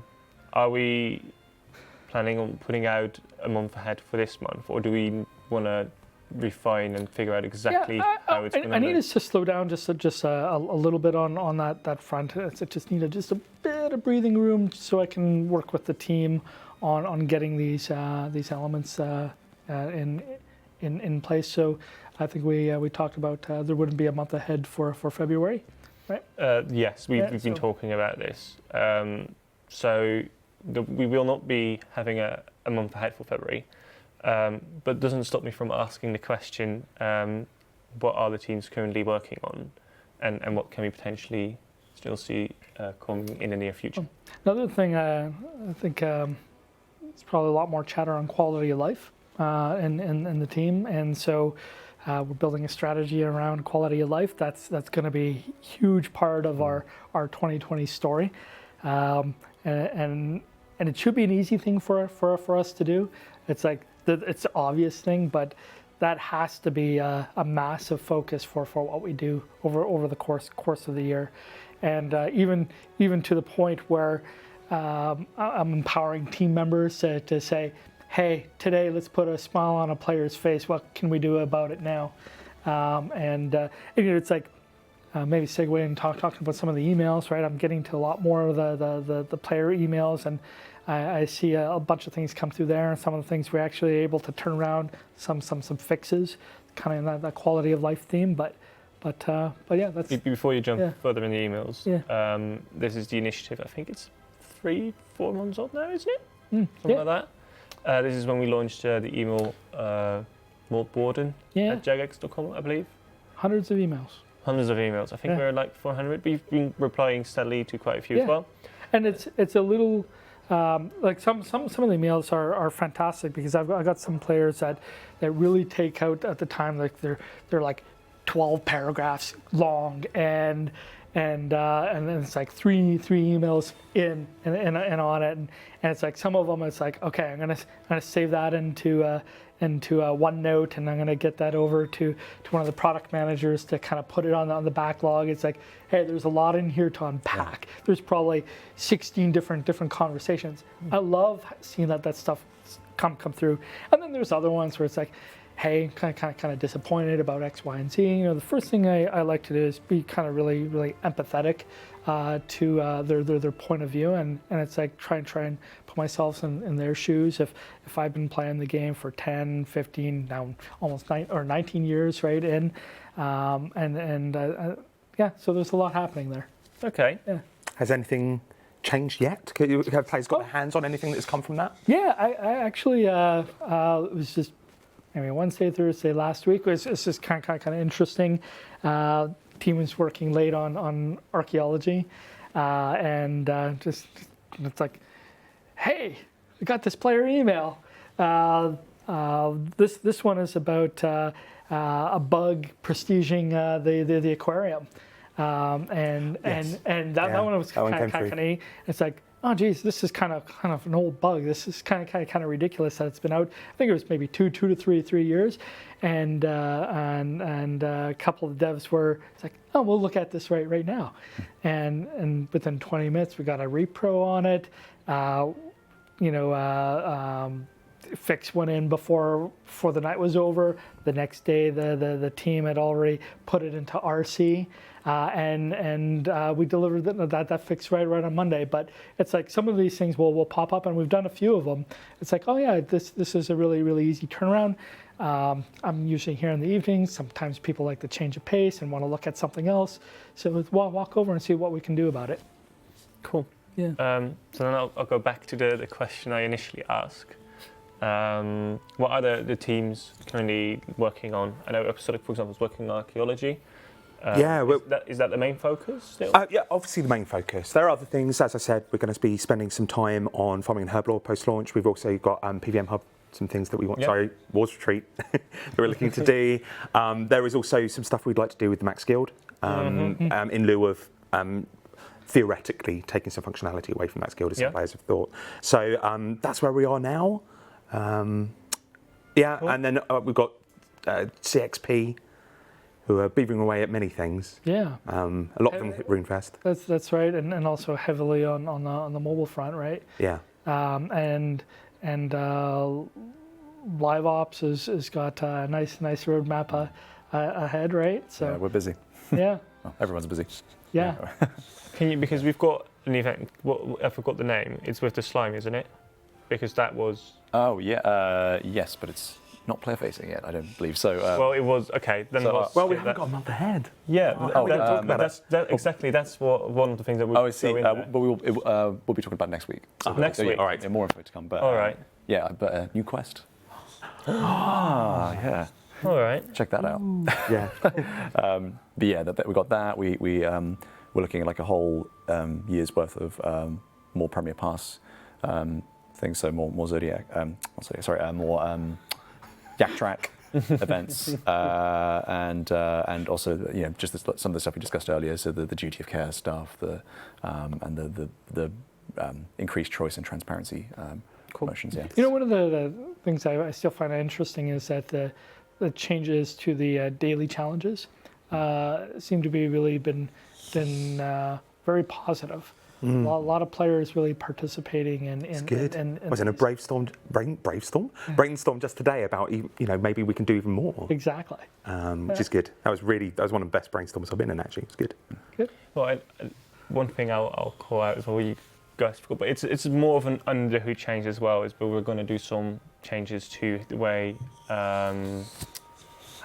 Are we planning on putting out a month ahead for this month, or do we want to refine and figure out exactly how it's going to I need us to slow down just a little bit on that front. I just need just a bit of breathing room so I can work with the team on getting these elements in place. So I think we talked about there wouldn't be a month ahead for February, right? Yes, we've been talking about this. We will not be having a month ahead for February. But doesn't stop me from asking the question, what are the teams currently working on, and what can we potentially still see coming in the near future? Another thing, I think it's probably a lot more chatter on quality of life in the team, and so we're building a strategy around quality of life. That's going to be a huge part of our 2020 story, and it should be an easy thing for us to do. It's like it's an obvious thing, but that has to be a massive focus for what we do over the course of the year, and even to the point where I'm empowering team members to say, hey, today let's put a smile on a player's face. What can we do about it now? It's like maybe segue and talking about some of the emails, right? I'm getting to a lot more of the player emails, and I see a bunch of things come through there, and some of the things we're actually able to turn around, some fixes, kind of in that quality of life theme. But yeah, that's before you jump further in the emails. Yeah. This is the initiative. I think it's 3-4 months old now, isn't it? Something like that. This is when we launched the email Mod Warden at jagex.com, I believe. Hundreds of emails. I think we're like 400. We've been replying steadily to quite a few as well. And it's a little. Like some of the emails are fantastic, because I got some players that really take out at the time, like they're like 12 paragraphs long, and then it's like three emails in and on it, and it's like some of them it's like, okay, I'm gonna save that into OneNote, and I'm going to get that over to one of the product managers to kind of put it on the backlog. It's like, hey, there's a lot in here to unpack. There's probably 16 different conversations. I love seeing that stuff come through. And then there's other ones where it's like, hey, kind of disappointed about X, Y, and Z. The first thing I like to do is be kind of really, really empathetic to their point of view, and it's like try and put myself in their shoes. If I've been playing the game for 10, 15, now almost 19 years, right? So there's a lot happening there. Okay. Yeah. Has anything changed yet? Have players got their hands on anything that's come from that? Yeah, I actually it was just Wednesday, Thursday last week. It's just kind of interesting. Team was working late on Archaeology, and just it's like, hey, we got this player email. This one is about a bug prestiging the aquarium, and that one was kind of funny. It's like, oh geez, this is kind of an old bug. This is kind of ridiculous that it's been out. I think it was maybe two to three years, and a couple of devs were, it's like, oh, we'll look at this right now, and within 20 minutes we got a repro on it. Fix went in before the night was over. The next day, the team had already put it into RC, and we delivered that fix right on Monday. But it's like some of these things will pop up, and we've done a few of them. It's like, oh yeah, this is a really easy turnaround. I'm usually here in the evenings. Sometimes people like to change of pace and want to look at something else. So let's walk over and see what we can do about it. Cool. Yeah. So then I'll go back to the question I initially asked. What are the teams currently working on? I know Episodic, for example, is working on Archaeology. Is that the main focus still? Yeah, obviously the main focus. There are other things. As I said, we're going to be spending some time on farming and herb lore post-launch. We've also got PVM Hub, some things that we want, Wars Retreat, that we're looking to do. There is also some stuff we'd like to do with the Max Guild, in lieu of theoretically taking some functionality away from Max Guild, as some players have thought. So that's where we are now. Cool. And then we've got CXP, who are beavering away at many things. Yeah. A lot of them hit RuneFest. That's right, and also heavily on the mobile front, right? Yeah. And Live Ops has got a nice roadmap ahead, right? So yeah, we're busy. Yeah. Well, everyone's busy. Yeah. Can you, because we've got an event. I forgot the name. It's with the slime, isn't it? Because that was. Oh yeah. Yes, but it's not player facing yet. I don't believe so. Well, it was okay. Then we haven't got a month ahead. Yeah. Exactly. That's one of the things that we. Oh, I see. But we'll be talking about next week. So next week. All right. Yeah, more info to come. But all right. Yeah, but new quest. Yeah. All right. Check that out. Yeah. But yeah, we got that. We're looking at like a whole year's worth of more Premier Pass things. So more Zodiac. More Yak Track events, and also just some of the stuff we discussed earlier. So the duty of care stuff, and the increased choice and transparency motions. Yeah. One of the things I still find interesting is that the changes to the daily challenges seem to be really been very positive. A lot of players really participating in. It's good. I was in a brainstorm just today about maybe we can do even more. Exactly. Which is good. That was one of the best brainstorms I've been in, actually. It's good. Good. Well, one thing I'll call out as well, you guys forgot, but it's more of an under the hood change as well. But we're going to do some changes to the way how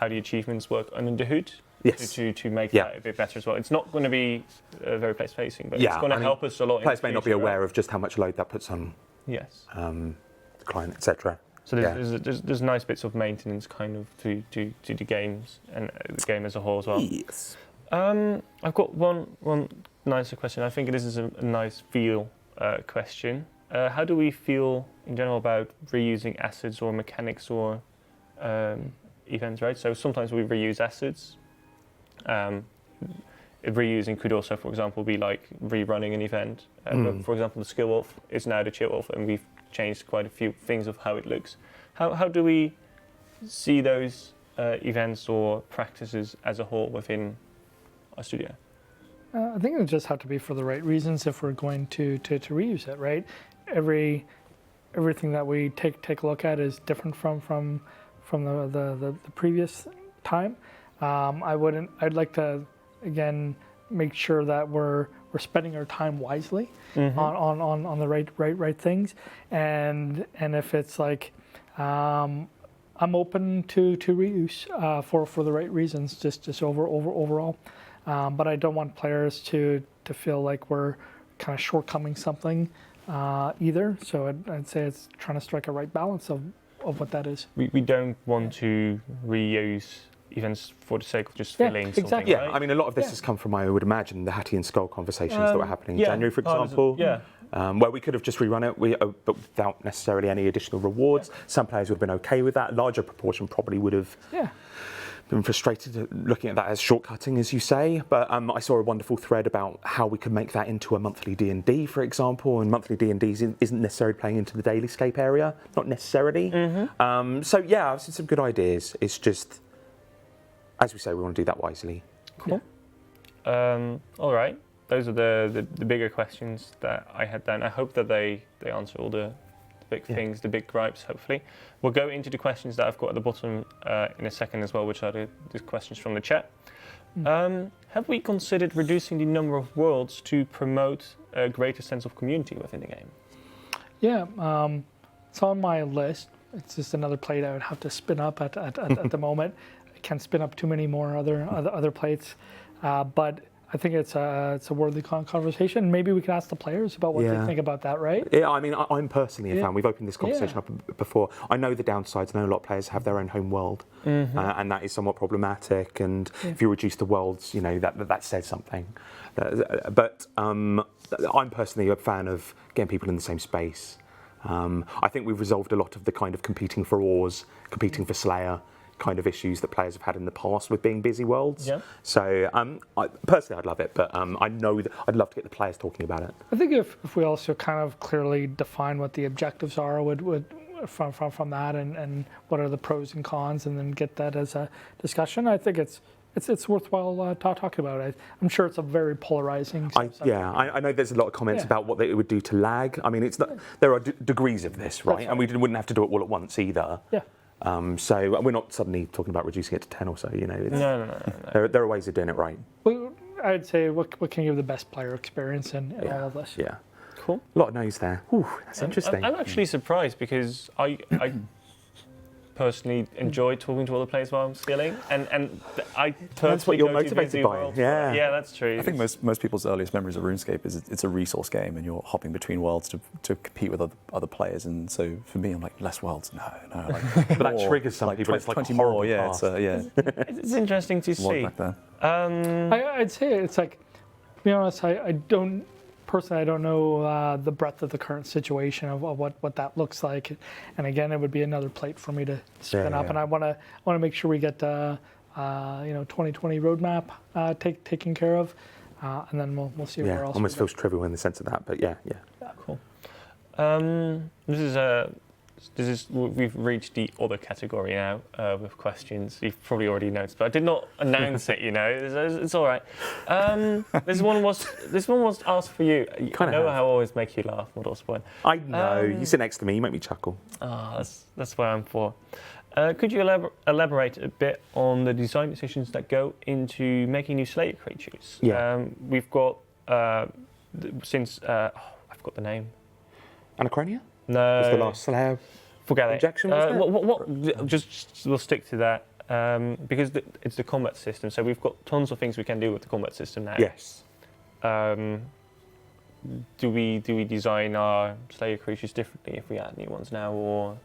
the achievements work under the hood. Yes. To make that a bit better as well. It's not going to be very place facing, but it's going to help us a lot. Players may not be aware of just how much load that puts on the client, etc. So there's nice bits of maintenance kind of to the games and the game as a whole as well. Yes. I've got one nicer question. I think this is a nice feel question. How do we feel in general about reusing assets or mechanics or events, right? So sometimes we reuse assets. Reusing could also, for example, be like rerunning an event. But for example, the Skill Wolf is now the Chill Wolf, and we've changed quite a few things of how it looks. How do we see those events or practices as a whole within our studio? I think it just have to be for the right reasons if we're going to reuse it, right? Everything that we take a look at is different from the previous time. I'd like to again make sure that we're spending our time wisely on the right things, and if it's like I'm open to reuse for the right reasons, just overall, but I don't want players to feel like we're kind of shortcoming something either. So I'd say it's trying to strike a right balance of what that is. We don't want to reuse events for the sake of just filling something. Exactly. Yeah, right? I mean, a lot of this has come from, I would imagine, the Hattie and Skull conversations that were happening in January, for example. where we could have just rerun it, but without necessarily any additional rewards. Some players would have been okay with that. A larger proportion probably would have been frustrated at looking at that as shortcutting, as you say. But I saw a wonderful thread about how we could make that into a monthly D&D, for example. And monthly D&D isn't necessarily playing into the Dailyscape area, not necessarily. So yeah, I've seen some good ideas. It's just, as we say, we want to do that wisely. Cool. All right. Those are the bigger questions that I had down. I hope that they answer all the big things, the big gripes, hopefully. We'll go into the questions that I've got at the bottom in a second as well, which are the questions from the chat. Have we considered reducing the number of worlds to promote a greater sense of community within the game? Yeah, it's on my list. It's just another plate I would have to spin up at the moment. I can't spin up too many more other plates, but I think it's a worthy conversation. Maybe we can ask the players about what they think about that, right? Yeah, I mean, I'm personally a fan. We've opened this conversation up before. I know the downsides. I know a lot of players have their own home world, and that is somewhat problematic. And if you reduce the worlds, you know, that says something. But I'm personally a fan of getting people in the same space. I think we've resolved a lot of the kind of competing for ores, competing for Slayer kind of issues that players have had in the past with being busy worlds. Yeah. So personally, I'd love it, but I know that I'd love to get the players talking about it. I think if we also kind of clearly define what the objectives are would from that and what are the pros and cons, and then get that as a discussion, I think it's worthwhile talking about it. I'm sure it's a very polarizing subject. I know there's a lot of comments about what it would do to lag. I mean, it's not, there are degrees of this, right? And we wouldn't have to do it all at once either. Yeah. So we're not suddenly talking about reducing it to 10 or so, you know. No. There are ways of doing it right. Well, I'd say what can give the best player experience in all of this. Yeah. Cool. A lot of no's there. Ooh, that's interesting. I'm actually surprised because I personally enjoy talking to other players while I'm skilling, and I personally that's what you're motivated by. Worlds. Yeah, that's true. I think most people's earliest memories of RuneScape is it's a resource game, and you're hopping between worlds to compete with other players. And so for me, I'm like, less worlds, no. Like, but that triggers some people. It's like 20 more, yeah. It's interesting to see. I'd say it's like, to be honest, I don't. Personally, I don't know the breadth of the current situation of what that looks like, and again, it would be another plate for me to spin up. And I want to make sure we get 2020 roadmap taken care of, and then we'll see where else. Almost feels trivial in the sense of that, but yeah. Cool. We've reached the other category now with questions. You've probably already noticed, but I did not announce it. You know, it's all right. This one was asked for you. I know how I always make you laugh, Mod Osborne. I know. You sit next to me. You make me chuckle. That's what I'm for. Could you elaborate a bit on the design decisions that go into making new Slayer creatures? Yeah. We've got since I've got the name. Anachronia? No. Was the last Slayer injection? We'll stick to that because it's the combat system. So we've got tons of things we can do with the combat system now. Yes. Do we design our Slayer creatures differently if we add new ones now, or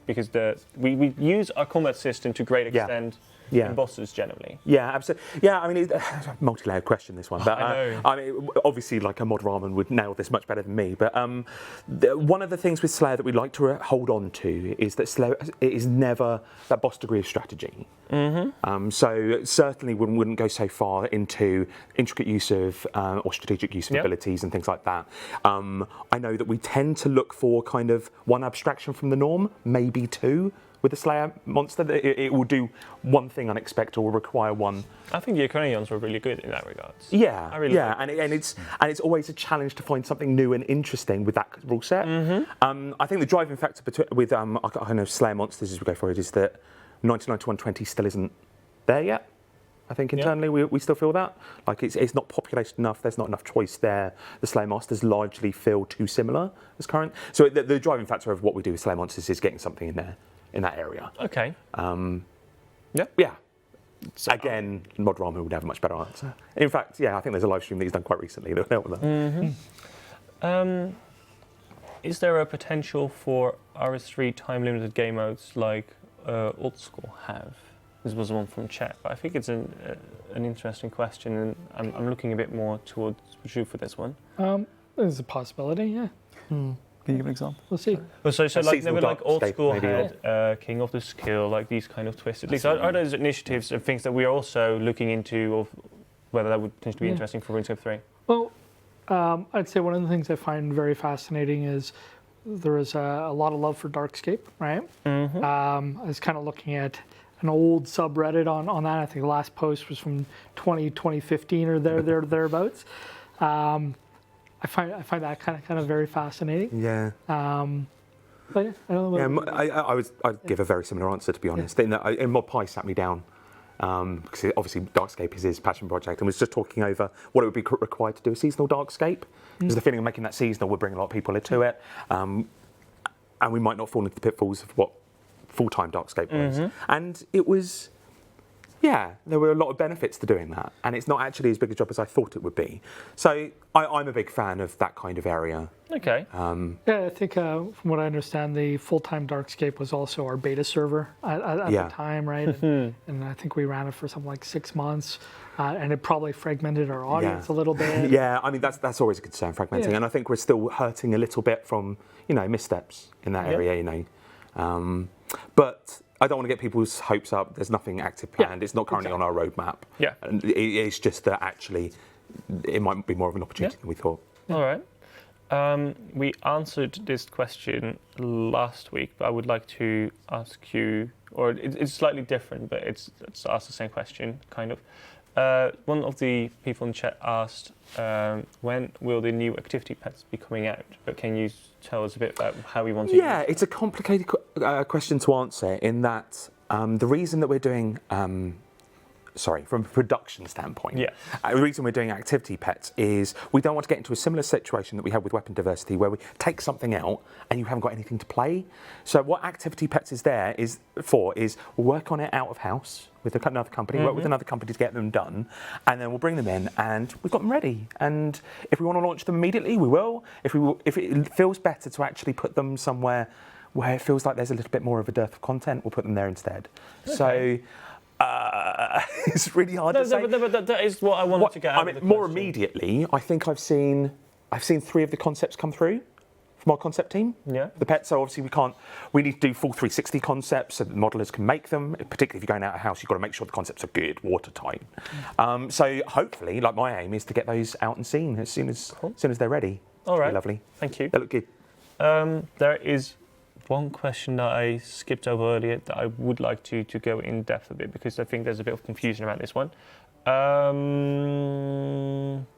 because we use our combat system to great extent? In bosses generally. Yeah, absolutely. Yeah, I mean, it's a multi-layered question, this one. But I mean, obviously, like a Mod Warden would nail this much better than me. But one of the things with Slayer that we like to hold on to is that Slayer is never that boss degree of strategy. So certainly wouldn't go so far into intricate use of or strategic use of abilities and things like that. I know that we tend to look for kind of one abstraction from the norm, maybe two. With the Slayer monster, it will do one thing unexpected or require one. I think the Archaeologians were really good in that regard. Yeah, and it's always a challenge to find something new and interesting with that rule set. I think the driving factor with I know Slayer monsters as we go forward is that 99 to 120 still isn't there yet. I think internally we still feel that. Like it's not populated enough, there's not enough choice there. The Slayer monsters largely feel too similar as current. So the driving factor of what we do with Slayer monsters is getting something in there. In that area. Okay. Yeah. So, again, Mod Warden would have a much better answer. In fact, I think there's a live stream that he's done quite recently that will help with that. Is there a potential for RS3 time-limited game modes like Old School have? This was one from chat, but I think it's an interesting question, and I'm looking a bit more towards you for this one. There's a possibility, yeah. Can you give an example? We'll see. Well, so like they seasonal were like old Darkscape school maybe, had King of the Skill, like these kind of twists. At least are those initiatives and things that we are also looking into, of whether that would potentially be interesting for RuneScape 3? Well, I'd say one of the things I find very fascinating is there is a lot of love for Darkscape, right? I was kind of looking at an old subreddit on that. I think the last post was from 2015 or thereabouts. I find that kind of very fascinating. Yeah. But yeah, I don't know. I'd give a very similar answer, to be honest. In that, Mod Pie sat me down, because obviously Darkscape is his passion project, and was just talking over what it would be required to do a seasonal Darkscape. Because the feeling of making that seasonal would bring a lot of people into it, and we might not fall into the pitfalls of what full-time Darkscape was. And it was, yeah, there were a lot of benefits to doing that, and it's not actually as big a job as I thought it would be. So I'm a big fan of that kind of area. Okay. Yeah, I think from what I understand, the full-time Darkscape was also our beta server at the time, right? And I think we ran it for something like 6 months, and it probably fragmented our audience a little bit. Yeah, I mean that's always a concern, fragmenting, and I think we're still hurting a little bit from missteps in that area, But I don't want to get people's hopes up. There's nothing active planned. It's not currently on our roadmap. Yeah. And it's just that actually it might be more of an opportunity than we thought. All right. We answered this question last week, but I would like to ask you, or it's slightly different, but it's asked the same question, kind of. One of the people in chat asked, when will the new activity pets be coming out? But can you tell us a bit about how we want to use it? It's a complicated question to answer in that the reason that we're doing, from a production standpoint, the reason we're doing activity pets is we don't want to get into a similar situation that we had with weapon diversity, where we take something out and you haven't got anything to play. So what activity pets is there is we'll work on it out of house with another company, work with another company to get them done, and then we'll bring them in and we've got them ready. And if we want to launch them immediately, we will. If it feels better to actually put them somewhere where it feels like there's a little bit more of a dearth of content, we'll put them there instead. Okay. So it's really hard to say. But that is what I wanted to get out of the more question. immediately, I think I've seen 3 of the concepts come through from our concept team. Yeah. The pets. So obviously we need to do full 360 concepts so that the modelers can make them. Particularly if you're going out of house, you've got to make sure the concepts are good, watertight. So hopefully, like my aim is to get those out and seen as soon as they're ready. All right. Lovely. Thank you. They look good. There is one question that I skipped over earlier that I would like to go in depth a bit, because I think there's a bit of confusion around this one.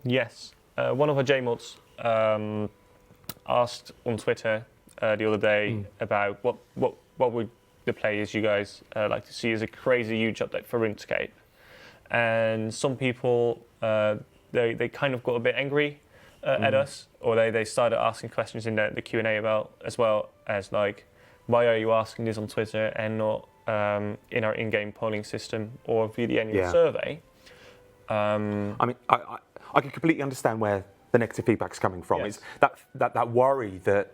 Yes, one of our JMods asked on Twitter the other day about what would the players you guys like to see as a crazy huge update for RuneScape, and some people they kind of got a bit angry at us, or they started asking questions in the Q&A about, as well as like, why are you asking this on Twitter and not in our in-game polling system or via the annual survey? I mean, I can completely understand where the negative feedback is coming from. Yes. It's that worry that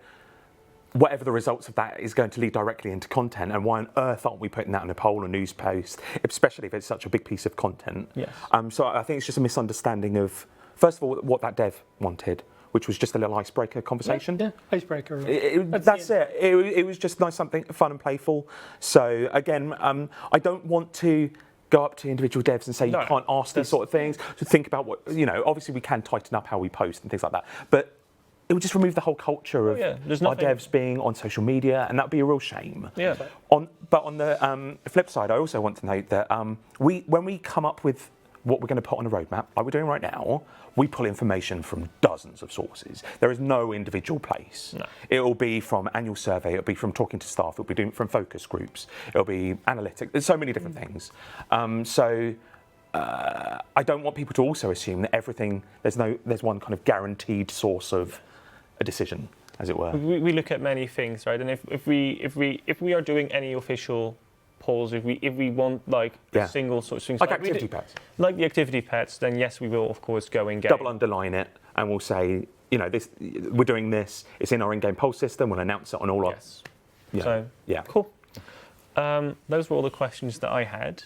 whatever the results of that is going to lead directly into content, and why on earth aren't we putting that in a poll or news post, especially if it's such a big piece of content. Yes. So I think it's just a misunderstanding of, first of all, what that dev wanted, which was just a little icebreaker conversation. Yeah, icebreaker. That's it. It was just nice, something fun and playful. So again, I don't want to go up to individual devs and say you can't ask these sort of things. So think about what, obviously we can tighten up how we post and things like that. But it would just remove the whole culture of our devs being on social media, and that'd be a real shame. Yeah. But on the flip side, I also want to note that when we come up with what we're going to put on a roadmap, like we're doing right now, we pull information from dozens of sources. There is no individual place. No. It will be from annual survey, it'll be from talking to staff, it'll be doing from focus groups, it'll be analytics. There's so many different things. So I don't want people to also assume that everything, there's one kind of guaranteed source of a decision, as it were. We look at many things, right? And if we are doing any official polls, if we want like a single sort of things like activity pets, like the activity pets, then yes, we will of course go in game. Double underline it, and we'll say, this, we're doing this. It's in our in-game poll system. We'll announce it on all our. So cool. Those were all the questions that I had.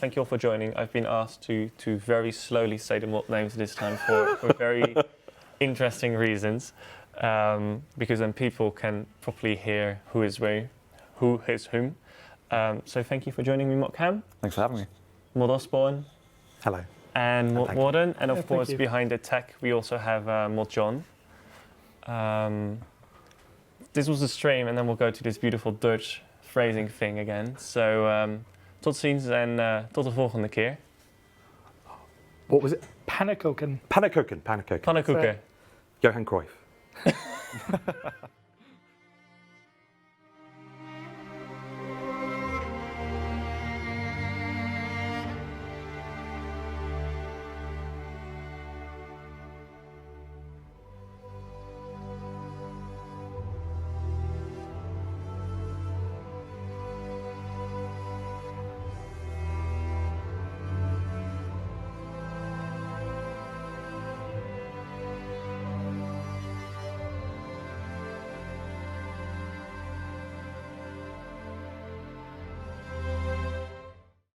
thank you all for joining. I've been asked to very slowly say the mod names this time for very interesting reasons, because then people can properly hear who is whom. So thank you for joining me, Mod Cam, Thanks for having me. Mod Osborne, Hello. and Mod thank you. Warden, and Yeah, of thank course you. behind the tech we also have Mod John. This was the stream, and then we'll go to this beautiful Dutch phrasing thing again. So tot ziens en tot de volgende keer. What was it? Pannenkoeken. Pannenkoeken. Pannenkoeken. Johan Cruyff.